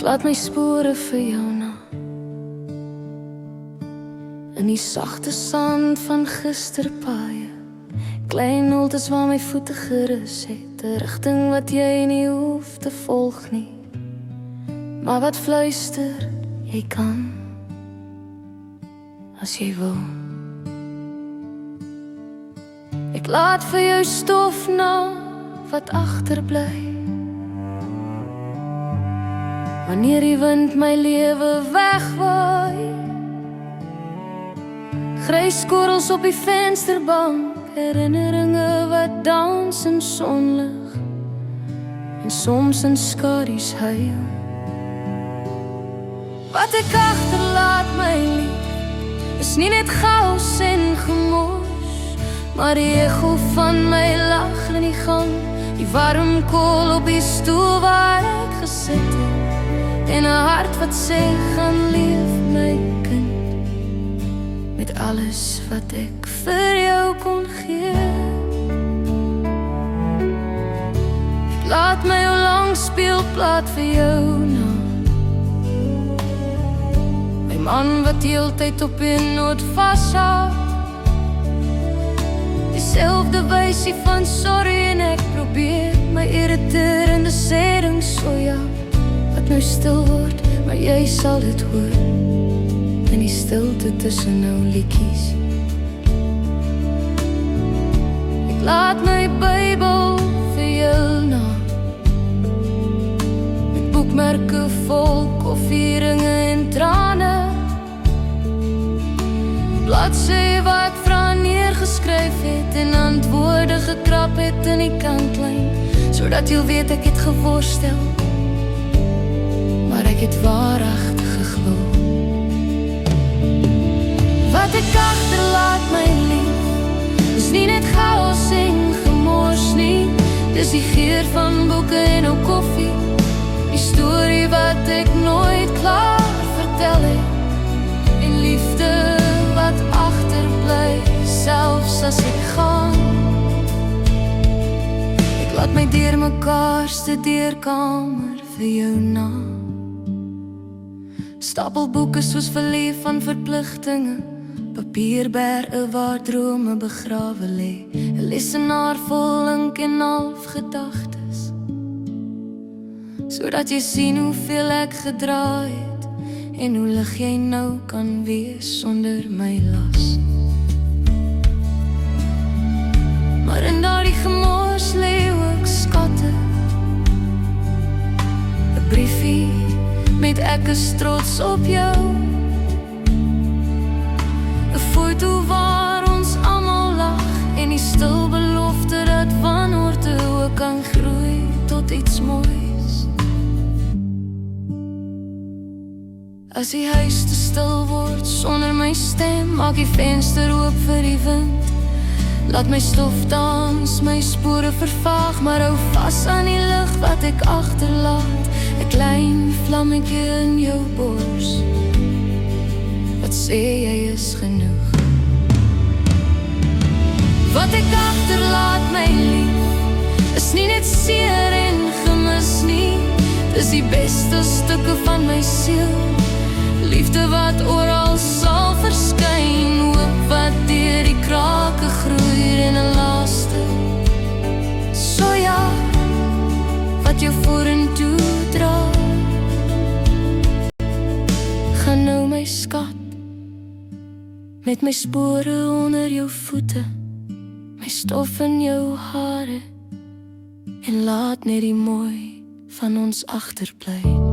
laat my spore vir jou na. In die sagte sand van gisterpaaie, klein holtes waar my voete gerus het, 'n rigting wat jy nie hoef te volg nie, maar wat fluister, jy kan, as jy wil. Ek laat vir jou stof na wat agterbly, wanneer die wind my lewe wegwaai. Grys korrels op die vensterbank, herinneringe wat dans in sonlig en soms in skadu's huil. Wat ek agterlaat, my lief, is nie net chaos en gemors, maar die echo van my lag in die gang, die warm kool op die stoel waar ek gesit het, en 'n hart wat sê, gaan leef my kind, met alles wat ek vir jou kon gee. Ek laat my jou lang speelplaat vir jou na, my man wat heeltyd op die noot vashou, dieselfde wysie van sorry, en ek probeer my irriterende sêding soja, wat nou stil word, maar jy sal dit hoor, in die stilte tussen nou liedjies. Ek laat my Bybel vir jou na, met boekmerke vol koffieringe en trane, bladsy waar ek vrae neergeskryf het en antwoorde gekrap het in die kantlyn, sodat jy weet ek het geworstel, maar ek het waaragtig geglo. Wat ek agterlaat, my lief, is nie net chaos en gemors nie, dis die geur van boeke en ou koffie, die storie wat ek nooit klaar vertel het, en liefde wat agterbly, selfs as ek gaan. Ek laat my deur mekaar studeerkamer vir jou na, stapel boeke soos verlief van verpligtinge, papierberge waar drome begrawe lê, 'n lesenaar vol ink en half gedagtes, sodat jy sien hoeveel ek gedra het, en hoe lig jy nou kan wees sonder my las. Maar in daardie gemors lê ook skatte, 'n briefie met ek is trots op jou, 'n foto waar ons almal lag, en die stil belofte dat wanhoorde ook kan groei tot iets moois. As die huis te stil word sonder my stem, maak die venster oop vir die wind, laat my stof dans, my spore vervaag, maar hou vas aan die lig wat ek agterlaat, 'n klein vlammetjie in jou bors, wat sê jy is genoeg. Wat ek agterlaat, my lief, is nie net seer en gemis nie, dis die beste stukke van my siel, liefde wat oral sal verskyn, hoop wat deur die krake groei, en 'n laaste soja wat jou vorentoe dra. Gaan nou my skat, met my spore onder jou voete, my stof in jou hare, en laat net die mooi van ons agterbly.